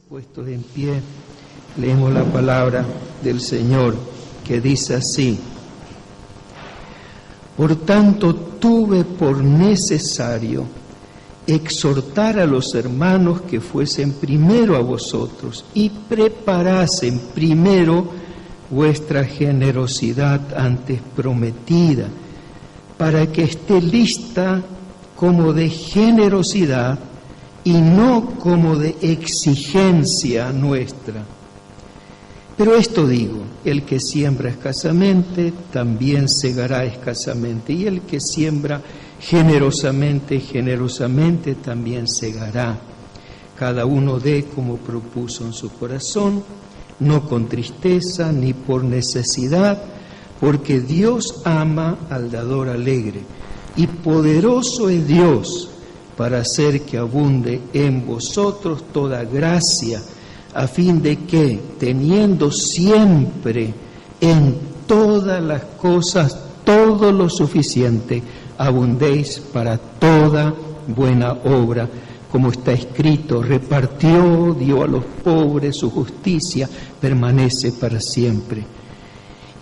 Puestos en pie, leemos la palabra del Señor que dice así: Por tanto, tuve por necesario exhortar a los hermanos que fuesen primero a vosotros y preparasen primero vuestra generosidad antes prometida, para que esté lista como de generosidad y no como de exigencia nuestra. Pero esto digo, el que siembra escasamente, también segará escasamente, y el que siembra generosamente, generosamente también segará. Cada uno dé como propuso en su corazón, no con tristeza ni por necesidad, porque Dios ama al dador alegre, y poderoso es Dios para hacer que abunde en vosotros toda gracia, a fin de que, teniendo siempre en todas las cosas todo lo suficiente, abundéis para toda buena obra, como está escrito: repartió, dio a los pobres, su justicia permanece para siempre.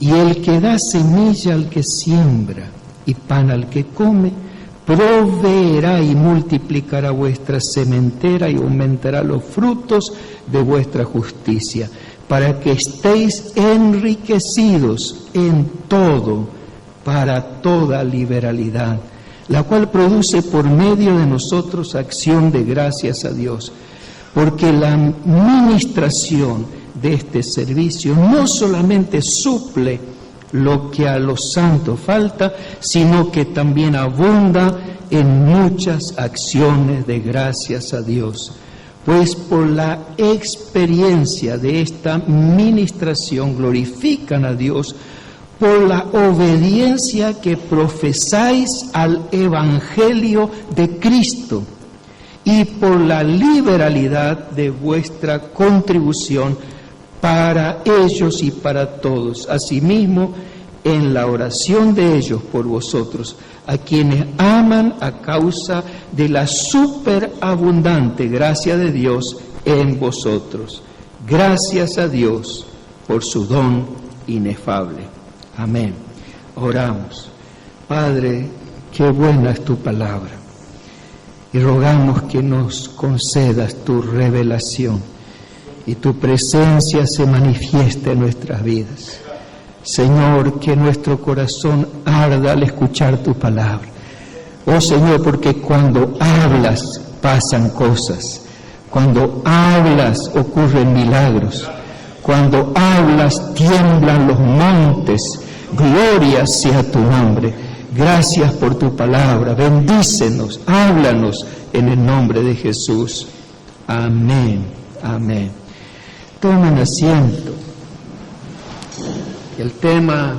Y el que da semilla al que siembra y pan al que come, proveerá y multiplicará vuestra sementera y aumentará los frutos de vuestra justicia, para que estéis enriquecidos en todo, para toda liberalidad, la cual produce por medio de nosotros acción de gracias a Dios, porque la ministración de este servicio no solamente suple lo que a los santos falta, sino que también abunda en muchas acciones de gracias a Dios. Pues por la experiencia de esta ministración glorifican a Dios por la obediencia que profesáis al Evangelio de Cristo y por la liberalidad de vuestra contribución para ellos y para todos. Asimismo, en la oración de ellos por vosotros, a quienes aman a causa de la superabundante gracia de Dios en vosotros. Gracias a Dios por su don inefable. Amén. Oramos. Padre, qué buena es tu palabra, y rogamos que nos concedas tu revelación y tu presencia se manifiesta en nuestras vidas. Señor, que nuestro corazón arda al escuchar tu palabra. Oh Señor, porque cuando hablas pasan cosas, cuando hablas ocurren milagros, cuando hablas tiemblan los montes. Gloria sea tu nombre. Gracias por tu palabra. Bendícenos, háblanos en el nombre de Jesús. Amén. Amén. Tomen asiento. El tema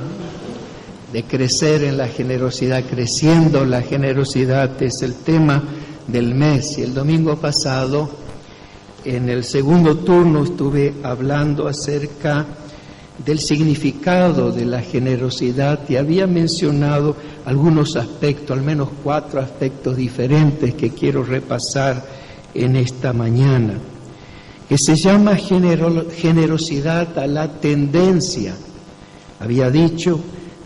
de crecer en la generosidad, creciendo la generosidad, es el tema del mes. Y el domingo pasado, en el segundo turno, estuve hablando acerca del significado de la generosidad y había mencionado algunos aspectos, al menos 4 aspectos diferentes que quiero repasar en esta mañana, que se llama generosidad a la tendencia, había dicho,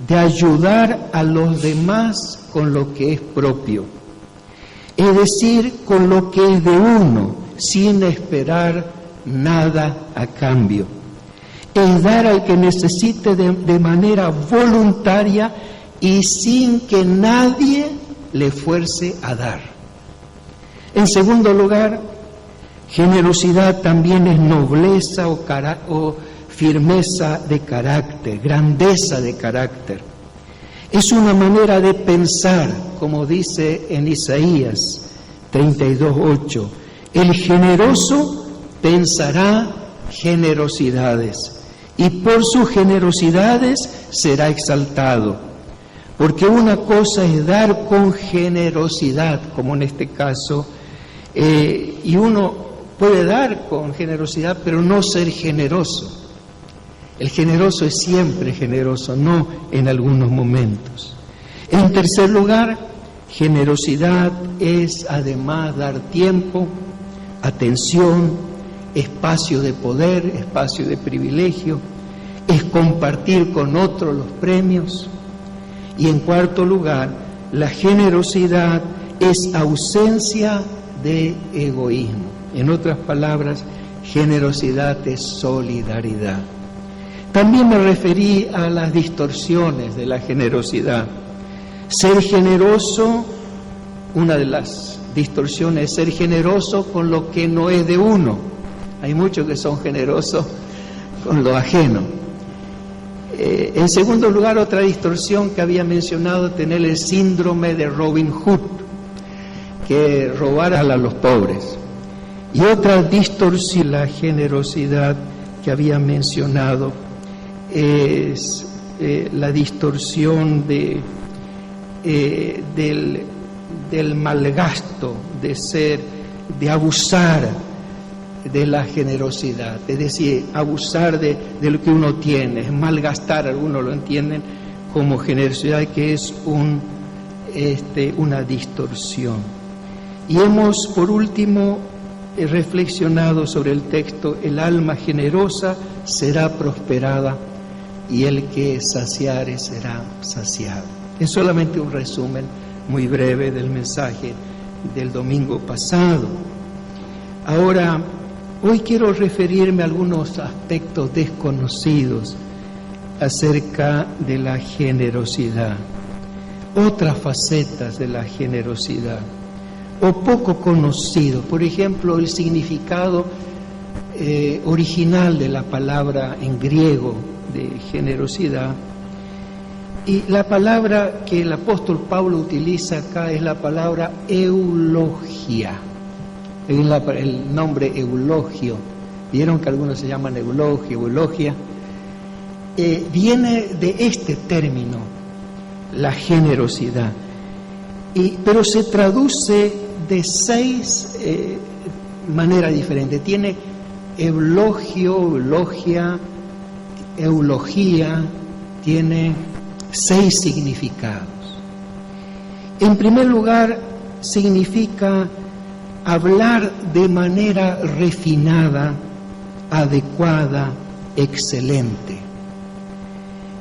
de ayudar a los demás con lo que es propio, es decir, con lo que es de uno, sin esperar nada a cambio. Es dar al que necesite de manera voluntaria y sin que nadie le fuerce a dar. En segundo lugar, generosidad también es nobleza o firmeza de carácter, grandeza de carácter. Es una manera de pensar, como dice en Isaías 32:8, el generoso pensará generosidades y por sus generosidades será exaltado. Porque una cosa es dar con generosidad, como en este caso, y uno puede dar con generosidad, pero no ser generoso. El generoso es siempre generoso, no en algunos momentos. En tercer lugar, generosidad es además dar tiempo, atención, espacio de poder, espacio de privilegio, es compartir con otros los premios. Y en cuarto lugar, la generosidad es ausencia de egoísmo. En otras palabras, generosidad es solidaridad. También me referí a las distorsiones de la generosidad. Ser generoso, una de las distorsiones es ser generoso con lo que no es de uno. Hay muchos que son generosos con lo ajeno. En segundo lugar, otra distorsión que había mencionado, tener el síndrome de Robin Hood, que robar a los pobres. Y otra distorsión, la generosidad que había mencionado, es la distorsión del malgasto, de abusar de la generosidad, es decir, abusar de lo que uno tiene, malgastar, algunos lo entienden como generosidad, que es una distorsión. Y hemos, por último, reflexionado sobre el texto: el alma generosa será prosperada y el que saciare será saciado. Es solamente un resumen muy breve del mensaje del domingo pasado. Ahora, hoy quiero referirme a algunos aspectos desconocidos acerca de la generosidad, otras facetas de la generosidad, o poco conocido. Por ejemplo, el significado original de la palabra en griego de generosidad. Y la palabra que el apóstol Pablo utiliza acá es la palabra eulogia. El nombre eulogio, vieron que algunos se llaman eulogio, eulogia, viene de este término, la generosidad, pero se traduce de 6 maneras diferentes. Tiene eulogio, eulogia, eulogía, tiene 6 significados. En primer lugar, significa hablar de manera refinada, adecuada, excelente.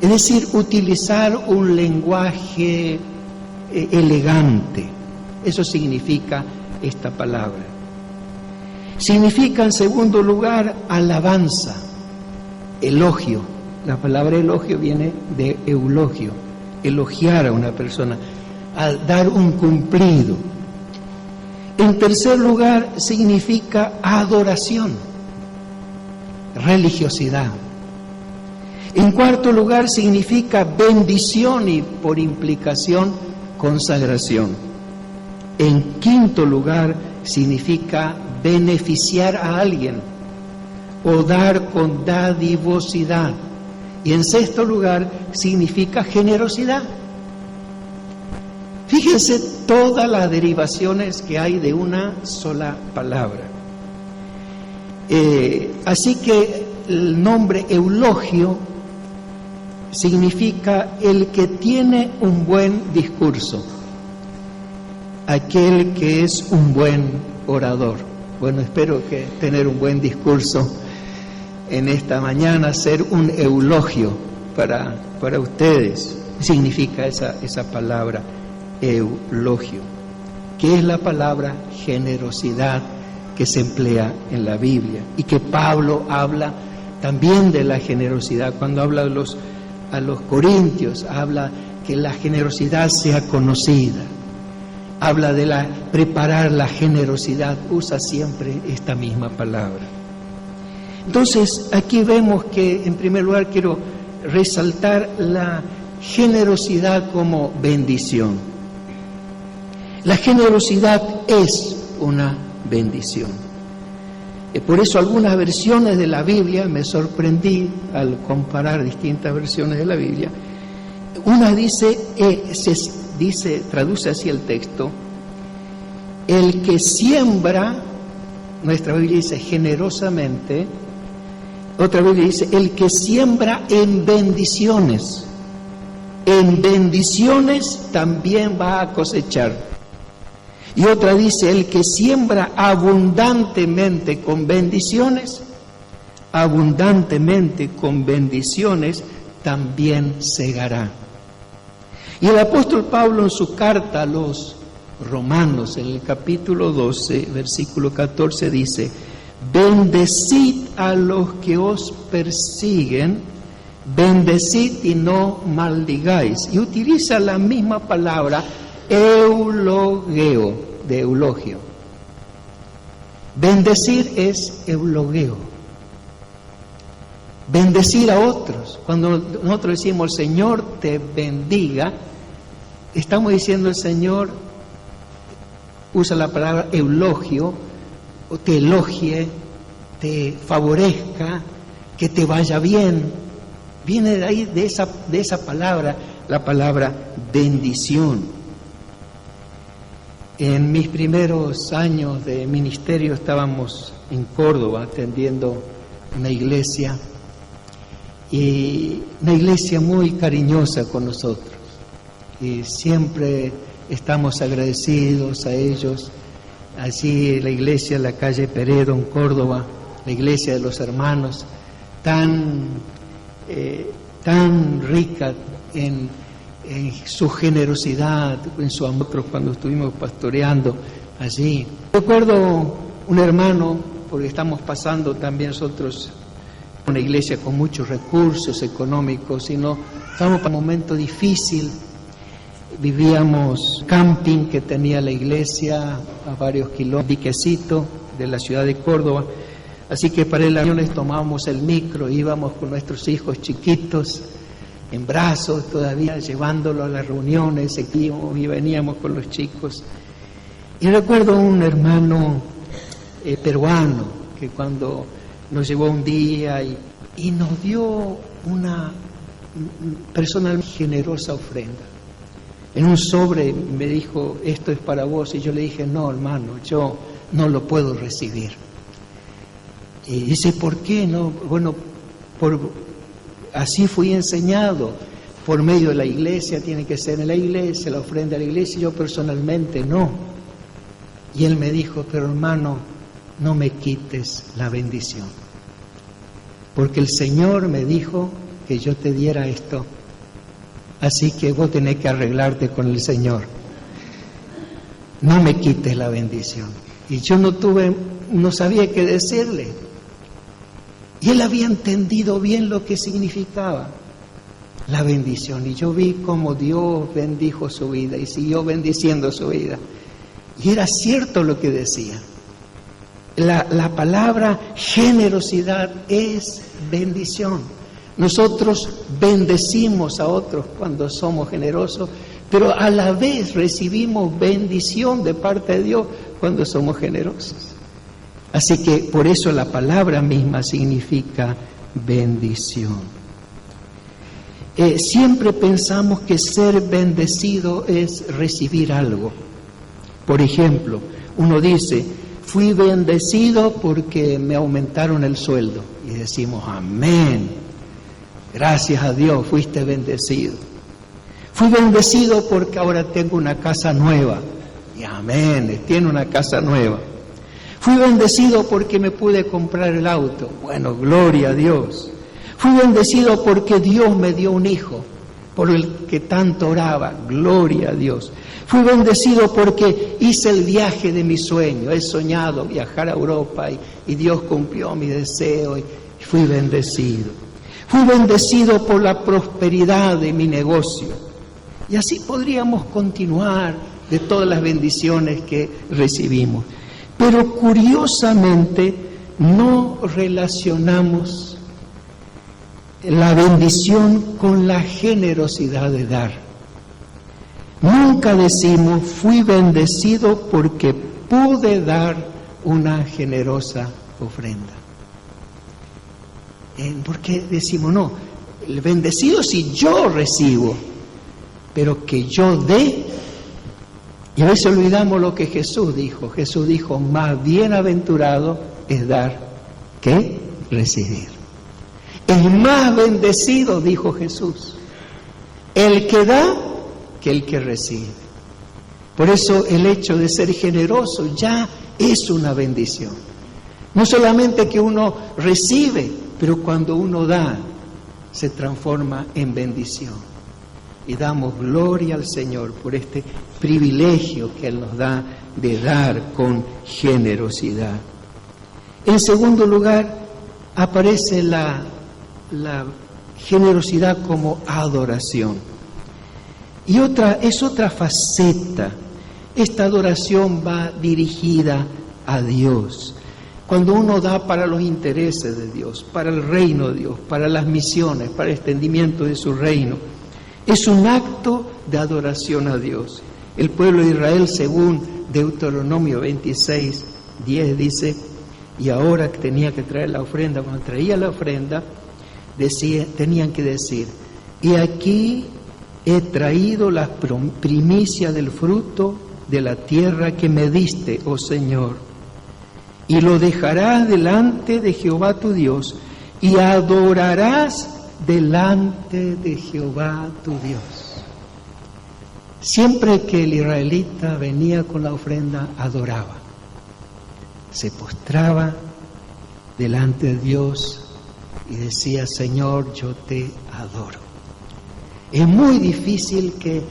Es decir, utilizar un lenguaje elegante. Eso significa esta palabra. Significa, en segundo lugar, alabanza, elogio. La palabra elogio viene de eulogio, elogiar a una persona, al dar un cumplido. En tercer lugar, significa adoración, religiosidad. En cuarto lugar, significa bendición y, por implicación, consagración. En quinto lugar, significa beneficiar a alguien o dar con dadivosidad. Y en sexto lugar, significa generosidad. Fíjense todas las derivaciones que hay de una sola palabra. Así que el nombre eulogio significa el que tiene un buen discurso, aquel que es un buen orador. Bueno, espero que tener un buen discurso en esta mañana, ser un eulogio para ustedes. Significa esa palabra eulogio, que es la palabra generosidad que se emplea en la Biblia, y que Pablo habla también de la generosidad. Cuando habla a los corintios, habla que la generosidad sea conocida, habla de preparar la generosidad, usa siempre esta misma palabra. Entonces, aquí vemos que, en primer lugar, quiero resaltar la generosidad como bendición. La generosidad es una bendición. Por eso algunas versiones de la Biblia, me sorprendí al comparar distintas versiones de la Biblia, una traduce así el texto: el que siembra, nuestra Biblia dice generosamente, otra Biblia dice el que siembra en bendiciones también va a cosechar. Y otra dice, el que siembra abundantemente con bendiciones, también segará. Y el apóstol Pablo en su carta a los Romanos, en el capítulo 12, versículo 14, dice, bendecid a los que os persiguen, bendecid y no maldigáis. Y utiliza la misma palabra, eulogeo, de eulogio. Bendecir es eulogeo. Bendecir a otros. Cuando nosotros decimos, el Señor te bendiga, estamos diciendo, el Señor usa la palabra eulogio, o te elogie, te favorezca, que te vaya bien. Viene de ahí, de esa palabra, la palabra bendición. En mis primeros años de ministerio estábamos en Córdoba atendiendo una iglesia, y una iglesia muy cariñosa con nosotros, y siempre estamos agradecidos a ellos. Así la iglesia en la calle Peredo en Córdoba, la iglesia de los hermanos, tan rica en su generosidad, en su amor, cuando estuvimos pastoreando allí. Recuerdo un hermano, porque estamos pasando también nosotros una iglesia con muchos recursos económicos, sino estamos en un momento difícil. Vivíamos camping que tenía la iglesia a varios kilómetros, diquecito de la ciudad de Córdoba, así que para las reuniones tomábamos el micro, íbamos con nuestros hijos chiquitos en brazos todavía, llevándolo a las reuniones, y veníamos con los chicos. Y recuerdo un hermano peruano que cuando nos llevó un día y nos dio una personal generosa ofrenda. En un sobre me dijo, esto es para vos, y yo le dije, no, hermano, yo no lo puedo recibir. Y dice, ¿por qué no? Bueno, así fui enseñado, por medio de la iglesia, tiene que ser en la iglesia, la ofrenda a la iglesia, y yo personalmente no. Y él me dijo, pero hermano, no me quites la bendición, porque el Señor me dijo que yo te diera esto, así que vos tenés que arreglarte con el Señor, no me quites la bendición. Y yo no sabía qué decirle, y él había entendido bien lo que significaba la bendición, y yo vi cómo Dios bendijo su vida y siguió bendiciendo su vida, y era cierto lo que decía. La palabra generosidad es bendición. Nosotros bendecimos a otros cuando somos generosos, pero a la vez recibimos bendición de parte de Dios cuando somos generosos. Así que por eso la palabra misma significa bendición. Siempre pensamos que ser bendecido es recibir algo. Por ejemplo, uno dice, fui bendecido porque me aumentaron el sueldo. Y decimos, amén, gracias a Dios, fuiste bendecido. Fui bendecido porque ahora tengo una casa nueva. Y amén, tiene una casa nueva. Fui bendecido porque me pude comprar el auto. Bueno, gloria a Dios. Fui bendecido porque Dios me dio un hijo, por el que tanto oraba. Gloria a Dios. Fui bendecido porque hice el viaje de mi sueño. He soñado viajar a Europa y Dios cumplió mi deseo y fui bendecido. Fui bendecido por la prosperidad de mi negocio. Y así podríamos continuar de todas las bendiciones que recibimos. Pero curiosamente no relacionamos la bendición con la generosidad de dar. Nunca decimos, fui bendecido porque pude dar una generosa ofrenda. ¿Por qué decimos no? El bendecido si yo recibo, pero que yo dé. Y a veces olvidamos lo que Jesús dijo. Jesús dijo, más bienaventurado es dar que recibir. Es más bendecido, dijo Jesús, el que da que el que recibe. Por eso el hecho de ser generoso ya es una bendición. No solamente que uno recibe, pero cuando uno da, se transforma en bendición. Y damos gloria al Señor por este privilegio que Él nos da de dar con generosidad. En segundo lugar, aparece la generosidad como adoración. Y es otra faceta. Esta adoración va dirigida a Dios. Cuando uno da para los intereses de Dios, para el reino de Dios, para las misiones, para el extendimiento de su reino, es un acto de adoración a Dios. El pueblo de Israel, según Deuteronomio 26:10, dice, y ahora que tenía que traer la ofrenda, cuando traía la ofrenda, tenían que decir, y aquí he traído las primicias del fruto de la tierra que me diste, oh Señor, y lo dejarás delante de Jehová tu Dios, y adorarás delante de Jehová tu Dios. Siempre que el israelita venía con la ofrenda, adoraba, se postraba delante de Dios y decía, Señor, yo te adoro. Es muy difícil que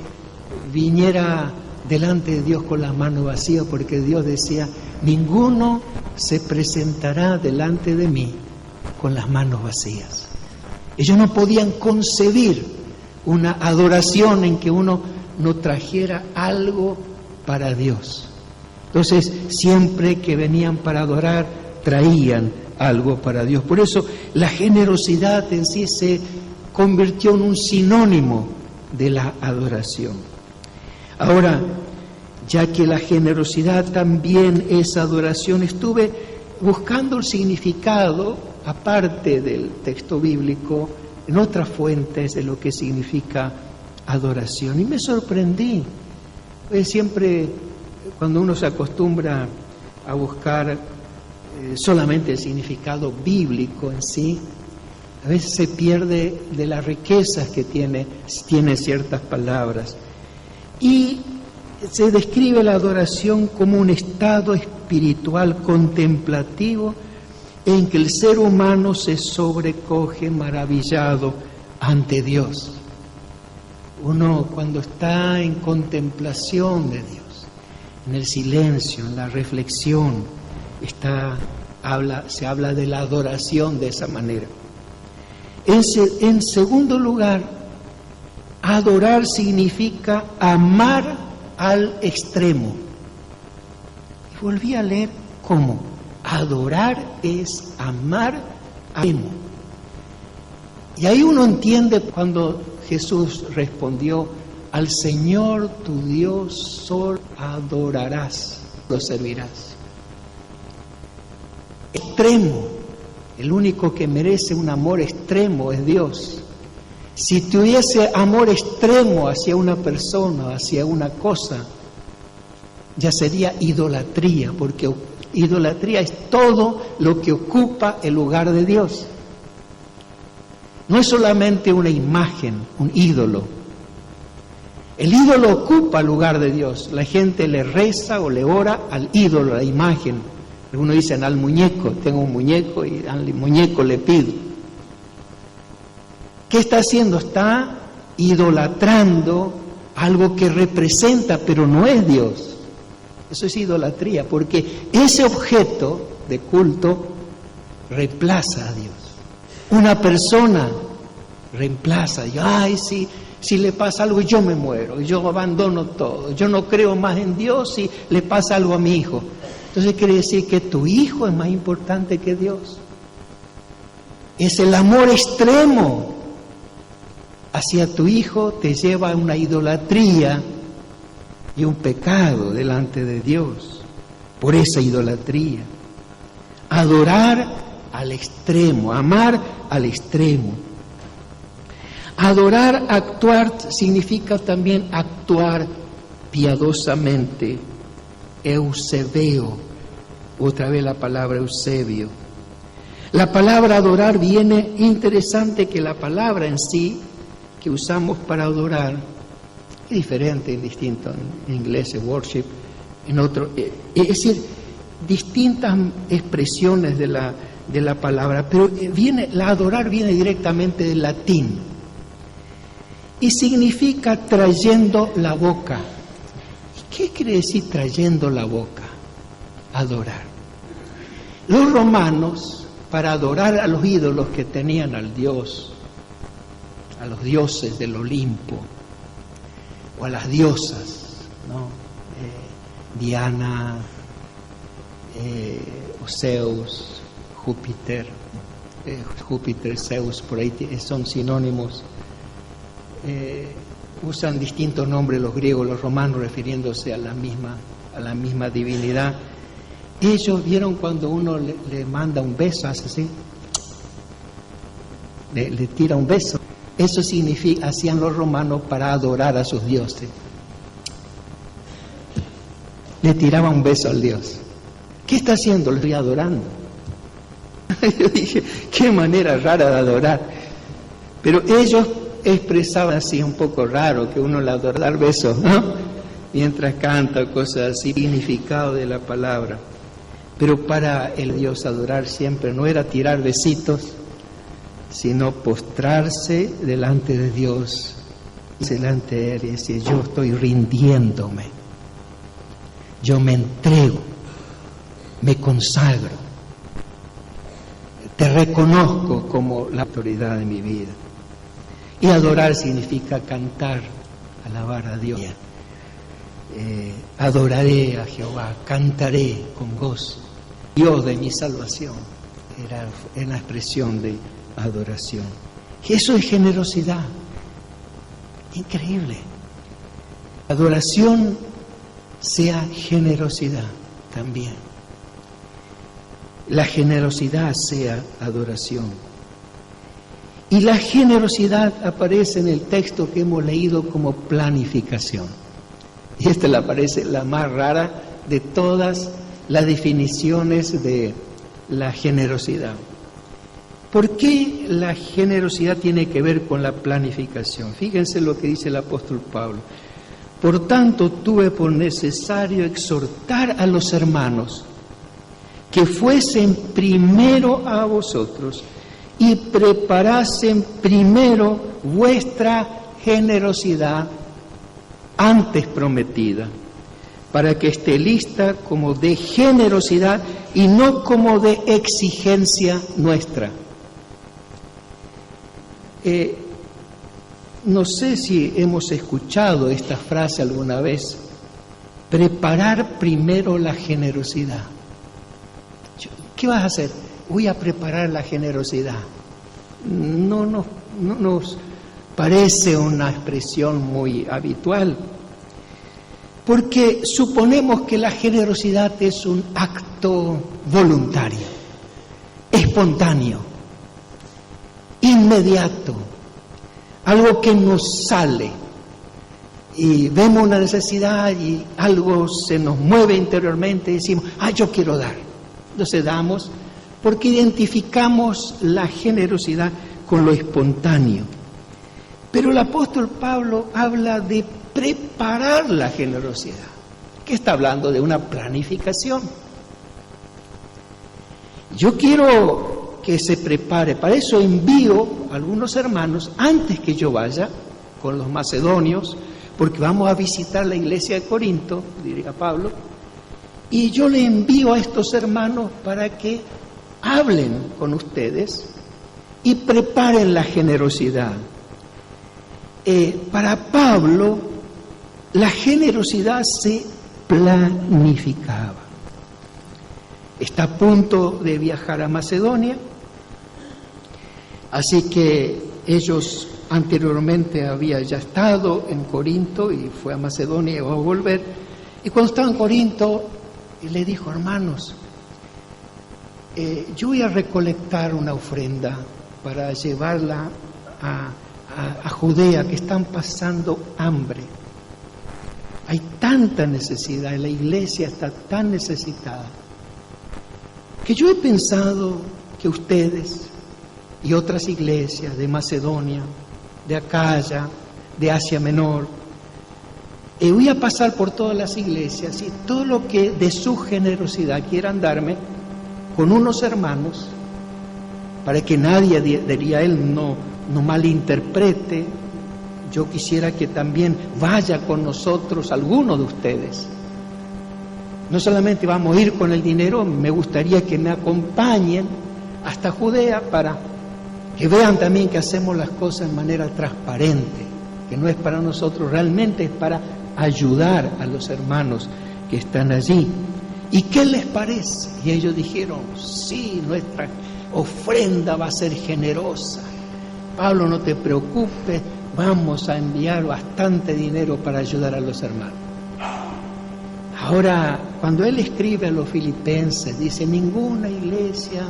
viniera delante de Dios con las manos vacías, porque Dios decía, ninguno se presentará delante de mí con las manos vacías. Ellos no podían concebir una adoración en que uno no trajera algo para Dios. Entonces, siempre que venían para adorar, traían algo para Dios. Por eso, la generosidad en sí se convirtió en un sinónimo de la adoración. Ahora, ya que la generosidad también es adoración, estuve buscando el significado, aparte del texto bíblico, en otras fuentes de lo que significa adoración. Y me sorprendí. Siempre, cuando uno se acostumbra a buscar solamente el significado bíblico en sí, a veces se pierde de las riquezas que tiene ciertas palabras. Y se describe la adoración como un estado espiritual contemplativo en que el ser humano se sobrecoge maravillado ante Dios. Uno, cuando está en contemplación de Dios, en el silencio, en la reflexión, se habla de la adoración de esa manera. En segundo lugar, adorar significa amar al extremo. Y volví a leer cómo. Adorar es amar al extremo. Y ahí uno entiende cuando Jesús respondió, al Señor tu Dios solo adorarás, lo servirás. Extremo, el único que merece un amor extremo es Dios. Si tuviese amor extremo hacia una persona, hacia una cosa, ya sería idolatría, porque idolatría es todo lo que ocupa el lugar de Dios. No es solamente una imagen, un ídolo. El ídolo ocupa el lugar de Dios. La gente le reza o le ora al ídolo, a la imagen. Algunos dicen al muñeco, tengo un muñeco y al muñeco le pido. ¿Qué está haciendo? Está idolatrando algo que representa, pero no es Dios. Eso es idolatría, porque ese objeto de culto reemplaza a Dios. Una persona reemplaza a Dios. Ay, si le pasa algo yo me muero, yo abandono todo, yo no creo más en Dios si le pasa algo a mi hijo. Entonces quiere decir que tu hijo es más importante que Dios. Es el amor extremo hacia tu hijo te lleva a una idolatría y un pecado delante de Dios por esa idolatría. Adorar al extremo, amar al extremo. Adorar, actuar, significa también actuar piadosamente. Eusebeo, otra vez la palabra Eusebio. La palabra adorar viene, interesante que la palabra en sí, que usamos para adorar, Es diferente, es distinto. En inglés es worship, en otro... es decir, distintas expresiones de la palabra, pero la adorar viene directamente del latín y significa trayendo la boca. ¿Qué quiere decir trayendo la boca? Adorar. Los romanos, para adorar a los ídolos que tenían al dios, a los dioses del Olimpo, o a las diosas, ¿no? Diana, o Zeus, Júpiter, Zeus, por ahí son sinónimos. Usan distintos nombres los griegos, los romanos, refiriéndose a la misma divinidad. Ellos vieron cuando uno le manda un beso, hace así, le tira un beso. Eso significa, hacían los romanos para adorar a sus dioses. Le tiraban un beso al dios. ¿Qué está haciendo? Le estoy adorando. Yo dije, qué manera rara de adorar. Pero ellos expresaban así, un poco raro, que uno le adora, dar besos, ¿no? Mientras canta, cosas así, significado de la palabra. Pero para el Dios adorar siempre no era tirar besitos, sino postrarse delante de Dios, delante de Él y decir, yo estoy rindiéndome, yo me entrego, me consagro, te reconozco como la autoridad de mi vida. Y adorar significa cantar, alabar a Dios. Adoraré a Jehová, cantaré con gozo, Dios de mi salvación. Era una expresión de adoración. Eso es generosidad. Increíble. Adoración sea generosidad también. La generosidad sea adoración. Y la generosidad aparece en el texto que hemos leído como planificación. Y esta le parece la más rara de todas las definiciones de la generosidad. ¿Por qué la generosidad tiene que ver con la planificación? Fíjense lo que dice el apóstol Pablo. Por tanto, tuve por necesario exhortar a los hermanos que fuesen primero a vosotros y preparasen primero vuestra generosidad antes prometida, para que esté lista como de generosidad y no como de exigencia nuestra. No sé si hemos escuchado esta frase alguna vez, preparar primero la generosidad. ¿Qué vas a hacer? Voy a preparar la generosidad. No nos parece una expresión muy habitual, porque suponemos que la generosidad es un acto voluntario, espontáneo, inmediato, algo que nos sale y vemos una necesidad y algo se nos mueve interiormente y decimos, yo quiero dar. Entonces damos porque identificamos la generosidad con lo espontáneo. Pero el apóstol Pablo habla de preparar la generosidad. ¿Qué está hablando? De una planificación. Yo quiero que se prepare, para eso envío a algunos hermanos antes que yo vaya con los macedonios, porque vamos a visitar la iglesia de Corinto, diría Pablo, y yo le envío a estos hermanos para que hablen con ustedes y preparen la generosidad. Para Pablo, la generosidad se planificaba. Está a punto de viajar a Macedonia, así que ellos anteriormente había ya estado en Corinto y fue a Macedonia y va a volver. Y cuando estaba en Corinto, le dijo, hermanos, yo voy a recolectar una ofrenda para llevarla a Judea, que están pasando hambre. Hay tanta necesidad, la iglesia está tan necesitada, que yo he pensado que ustedes y otras iglesias de Macedonia, de Acaya, de Asia Menor, voy a pasar por todas las iglesias y todo lo que de su generosidad quieran darme con unos hermanos, para que nadie, diría él, no malinterprete. Yo quisiera que también vaya con nosotros alguno de ustedes. No solamente vamos a ir con el dinero, me gustaría que me acompañen hasta Judea para que vean también que hacemos las cosas de manera transparente, que no es para nosotros, realmente es para ayudar a los hermanos que están allí. ¿Y qué les parece? Y ellos dijeron, sí, nuestra ofrenda va a ser generosa. Pablo, no te preocupes, vamos a enviar bastante dinero para ayudar a los hermanos. Ahora, cuando él escribe a los filipenses, dice, ninguna iglesia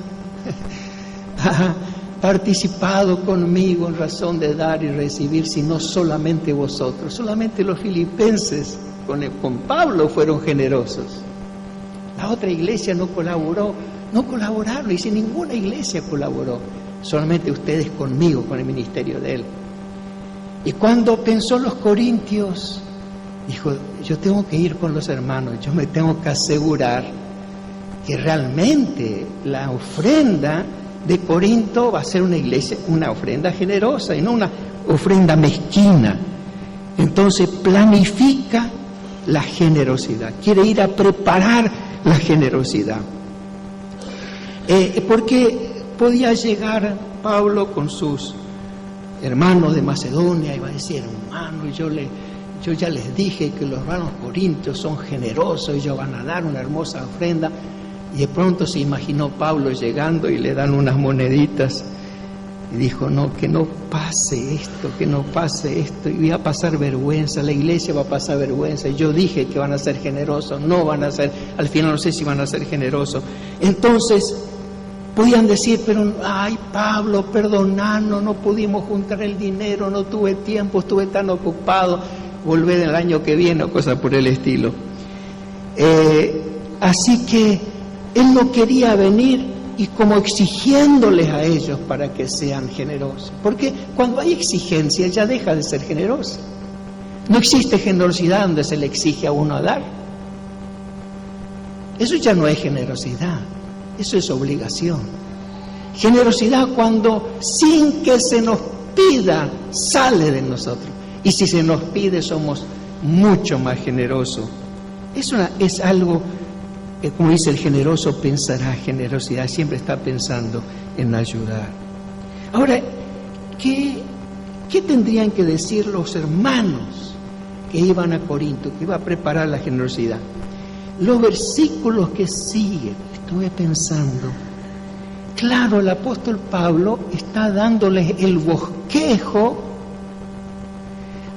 ha participado conmigo en razón de dar y recibir, sino solamente vosotros. Solamente los filipenses con Pablo fueron generosos. La otra iglesia no colaboraron, y si ninguna iglesia colaboró, solamente ustedes conmigo, con el ministerio de él. Y cuando pensó los corintios, dijo, yo tengo que ir con los hermanos, yo me tengo que asegurar que realmente la ofrenda de Corinto va a ser una ofrenda generosa y no una ofrenda mezquina. Entonces planifica la generosidad, quiere ir a preparar la generosidad. Porque podía llegar Pablo con sus hermanos de Macedonia y va a decir, hermano, yo ya les dije que los hermanos corintios son generosos, ellos van a dar una hermosa ofrenda. Y de pronto se imaginó Pablo llegando y le dan unas moneditas y dijo, no, que no pase esto, y voy a pasar vergüenza, la iglesia va a pasar vergüenza, y yo dije que van a ser generosos, no van a ser, al final no sé si van a ser generosos. Entonces podían decir, pero ay Pablo, perdonanos, no pudimos juntar el dinero, no tuve tiempo, estuve tan ocupado, volver el año que viene o cosas por el estilo. Así que él no quería venir y como exigiéndoles a ellos para que sean generosos. Porque cuando hay exigencia ya deja de ser generosa. No existe generosidad donde se le exige a uno a dar. Eso ya no es generosidad, eso es obligación. Generosidad cuando sin que se nos pida sale de nosotros. Y si se nos pide somos mucho más generosos. Es algo que, como dice el generoso, pensará. Generosidad siempre está pensando en ayudar. Ahora, ¿qué tendrían que decir los hermanos que iban a Corinto, que iba a preparar la generosidad? Los versículos que siguen, estuve pensando, claro, el apóstol Pablo está dándoles el bosquejo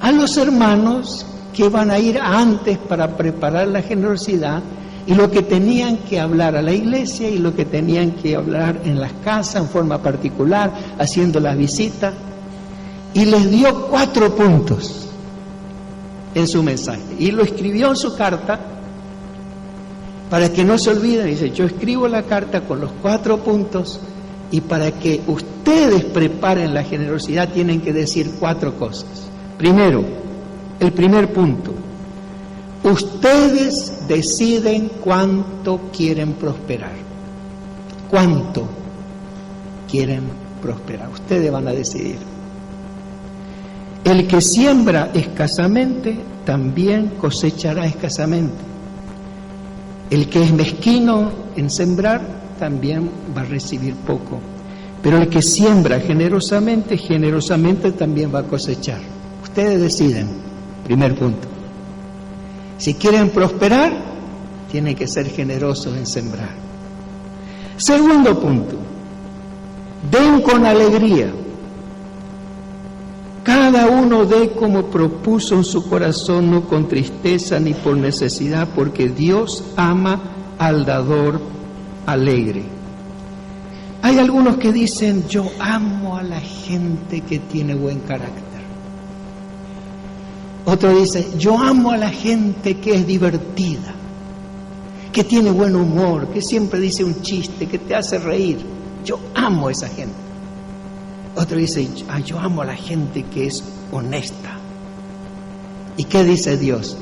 a los hermanos que van a ir antes para preparar la generosidad, y lo que tenían que hablar a la iglesia y lo que tenían que hablar en las casas en forma particular, haciendo las visitas, y les dio 4 puntos en su mensaje, y lo escribió en su carta para que no se olviden. Dice, yo escribo la carta con los 4 puntos, y para que ustedes preparen la generosidad tienen que decir 4 cosas. Primero, el primer punto, ustedes deciden cuánto quieren prosperar. ¿Cuánto quieren prosperar? Ustedes van a decidir. El que siembra escasamente, también cosechará escasamente. El que es mezquino en sembrar, también va a recibir poco. Pero el que siembra generosamente, generosamente también va a cosechar. Ustedes deciden, primer punto. Si quieren prosperar, tienen que ser generosos en sembrar. Segundo punto, den con alegría. Cada uno dé como propuso en su corazón, no con tristeza ni por necesidad, porque Dios ama al dador alegre. Hay algunos que dicen, yo amo a la gente que tiene buen carácter. Otro dice, yo amo a la gente que es divertida, que tiene buen humor, que siempre dice un chiste, que te hace reír. Yo amo a esa gente. Otro dice, yo amo a la gente que es honesta. ¿Y qué dice Dios?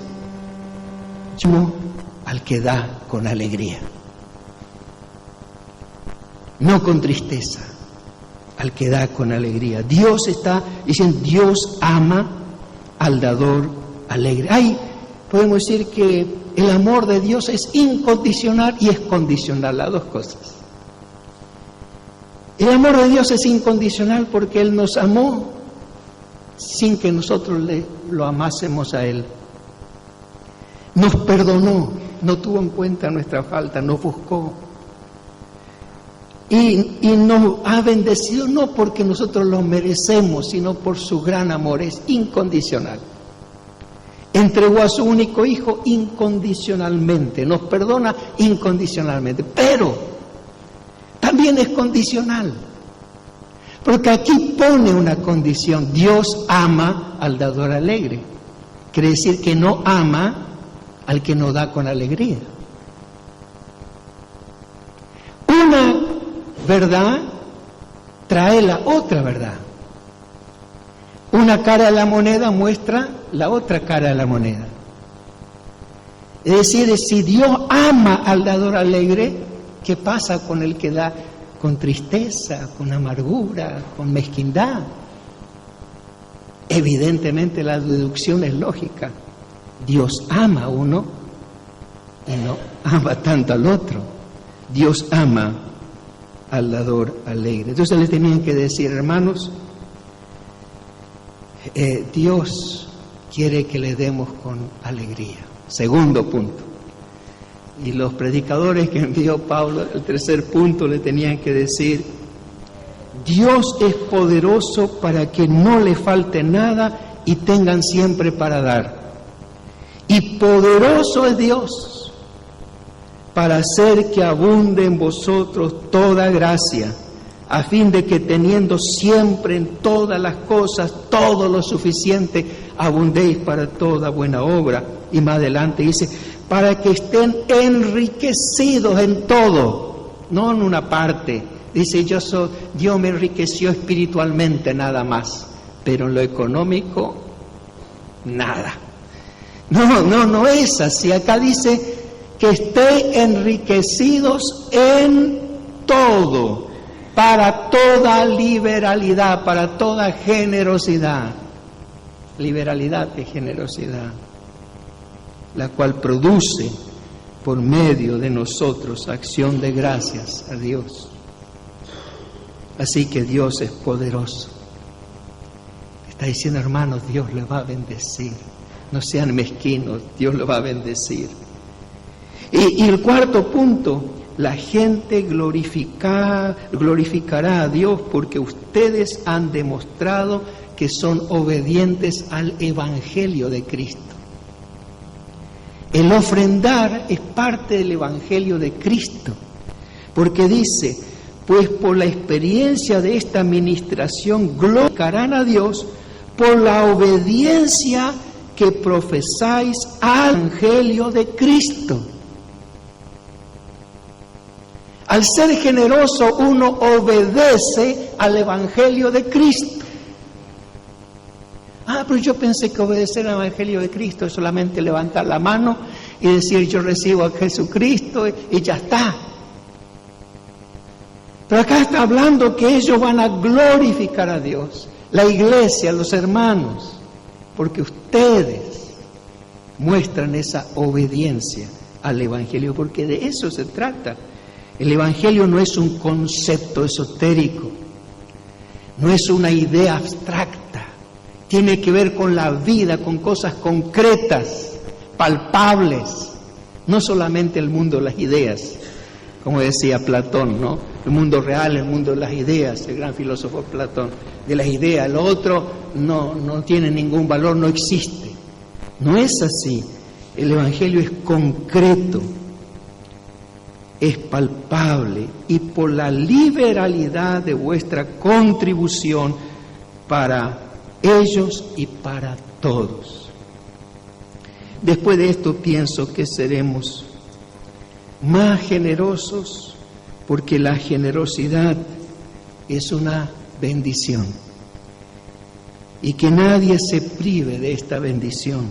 Yo al que da con alegría, no con tristeza, al que da con alegría. Dios está diciendo, Dios ama al dador alegre. Ay, podemos decir que el amor de Dios es incondicional y es condicional, las dos cosas. El amor de Dios es incondicional porque Él nos amó sin que nosotros lo amásemos a Él. Nos perdonó, no tuvo en cuenta nuestra falta, nos buscó. Y nos ha bendecido no porque nosotros lo merecemos, sino por su gran amor, es incondicional. Entregó a su único hijo incondicionalmente, nos perdona incondicionalmente, pero también es condicional, porque aquí pone una condición: Dios ama al dador alegre. Quiere decir que no ama al que no da con alegría. Una verdad trae la otra verdad. Una cara de la moneda muestra la otra cara de la moneda. Es decir, si Dios ama al dador alegre, ¿qué pasa con el que da con tristeza, con amargura, con mezquindad? Evidentemente la deducción es lógica. Dios ama a uno y no ama tanto al otro. Dios ama al dador alegre. Entonces les tenían que decir, hermanos, Dios quiere que le demos con alegría. Segundo punto. Y los predicadores que envió Pablo, el tercer punto, le tenían que decir, Dios es poderoso para que no le falte nada y tengan siempre para dar. Y poderoso es Dios para hacer que abunde en vosotros toda gracia, a fin de que teniendo siempre en todas las cosas todo lo suficiente, abundéis para toda buena obra. Y más adelante dice, para que estén enriquecidos en todo, no en una parte. Dice, Dios me enriqueció espiritualmente nada más, pero en lo económico, nada. No es así. Acá dice que esté enriquecidos en todo, para toda liberalidad, para toda generosidad. Liberalidad y generosidad, la cual produce por medio de nosotros acción de gracias a Dios. Así que Dios es poderoso. Está diciendo, hermanos, Dios le va a bendecir. No sean mezquinos, Dios lo va a bendecir. Y el cuarto punto, la gente glorificará a Dios porque ustedes han demostrado que son obedientes al Evangelio de Cristo. El ofrendar es parte del Evangelio de Cristo, porque dice, pues por la experiencia de esta administración glorificarán a Dios por la obediencia que profesáis al Evangelio de Cristo. Al ser generoso uno obedece al Evangelio de Cristo. Pero yo pensé que obedecer al Evangelio de Cristo es solamente levantar la mano y decir yo recibo a Jesucristo y ya está. Pero acá está hablando que ellos van a glorificar a Dios, la iglesia, los hermanos, porque ustedes muestran esa obediencia al Evangelio, porque de eso se trata. El Evangelio no es un concepto esotérico, no es una idea abstracta. Tiene que ver con la vida, con cosas concretas, palpables, no solamente el mundo de las ideas, como decía Platón, ¿no? El mundo real, el mundo de las ideas, el gran filósofo Platón, de las ideas, lo otro no tiene ningún valor, no existe. No es así, el Evangelio es concreto, es palpable, y por la liberalidad de vuestra contribución para ellos y para todos. Después de esto pienso que seremos más generosos, porque la generosidad es una bendición y que nadie se prive de esta bendición.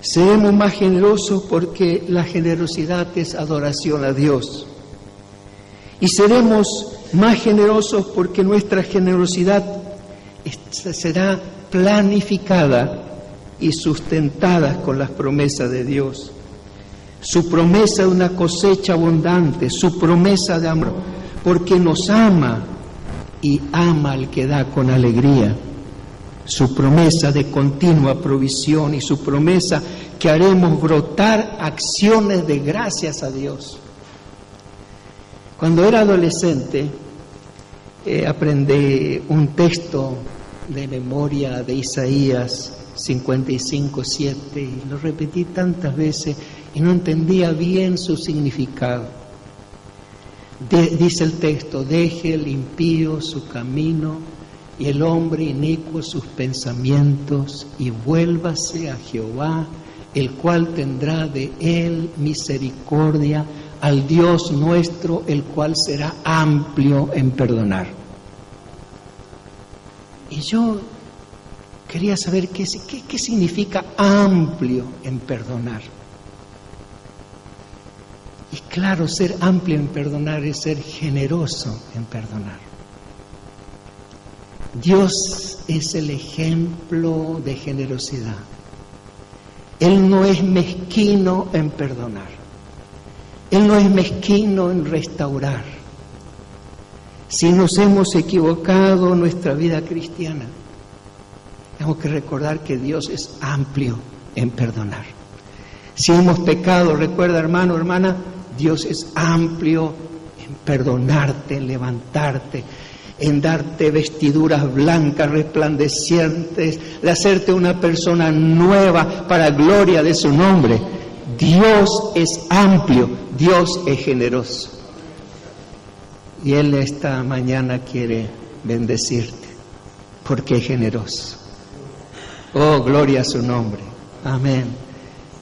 Seremos más generosos porque la generosidad es adoración a Dios. Y seremos más generosos porque nuestra generosidad será planificada y sustentada con las promesas de Dios. Su promesa de una cosecha abundante, su promesa de amor, porque nos ama y ama al que da con alegría. Su promesa de continua provisión y su promesa que haremos brotar acciones de gracias a Dios. Cuando era adolescente, aprendí un texto de memoria de Isaías 55:7 y lo repetí tantas veces y no entendía bien su significado. Dice el texto: deje el impío su camino y el hombre inicuo sus pensamientos y vuélvase a Jehová, el cual tendrá de él misericordia, al Dios nuestro, el cual será amplio en perdonar. Y yo quería saber qué significa amplio en perdonar. Y claro, ser amplio en perdonar es ser generoso en perdonar. Dios es el ejemplo de generosidad. Él no es mezquino en perdonar. Él no es mezquino en restaurar. Si nos hemos equivocado en nuestra vida cristiana, tenemos que recordar que Dios es amplio en perdonar. Si hemos pecado, recuerda, hermano, hermana, Dios es amplio en perdonarte, en levantarte, en darte vestiduras blancas, resplandecientes, de hacerte una persona nueva para gloria de su nombre. Dios es amplio, Dios es generoso. Y Él esta mañana quiere bendecirte, porque es generoso. Oh, gloria a su nombre. Amén.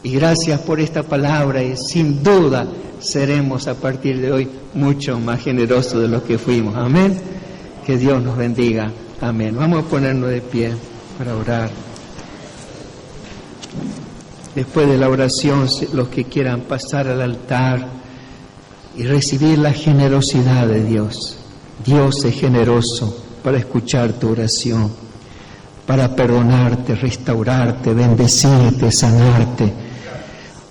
Y gracias por esta palabra, y sin duda seremos a partir de hoy mucho más generosos de lo que fuimos. Amén. Que Dios nos bendiga. Amén. Vamos a ponernos de pie para orar. Después de la oración, los que quieran pasar al altar y recibir la generosidad de Dios. Dios es generoso para escuchar tu oración, para perdonarte, restaurarte, bendecirte, sanarte.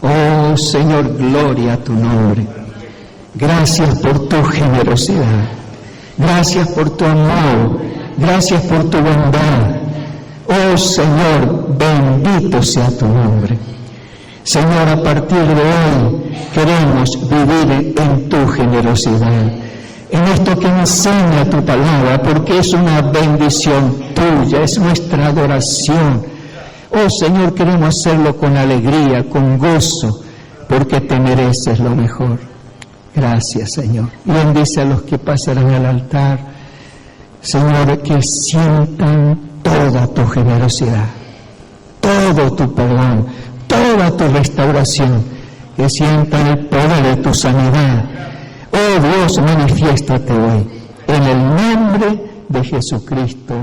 Oh Señor, gloria a tu nombre. Gracias por tu generosidad. Gracias por tu amor. Gracias por tu bondad. Oh Señor, bendito sea tu nombre. Señor, a partir de hoy queremos vivir en tu generosidad, en esto que enseña tu palabra, porque es una bendición tuya, es nuestra adoración. Oh Señor, queremos hacerlo con alegría, con gozo, porque te mereces lo mejor. Gracias, Señor. Y bendice a los que pasarán al altar, Señor, que sientan toda tu generosidad, todo tu perdón, toda tu restauración, que sientan el poder de tu sanidad. Oh Dios, manifiéstate hoy, en el nombre de Jesucristo.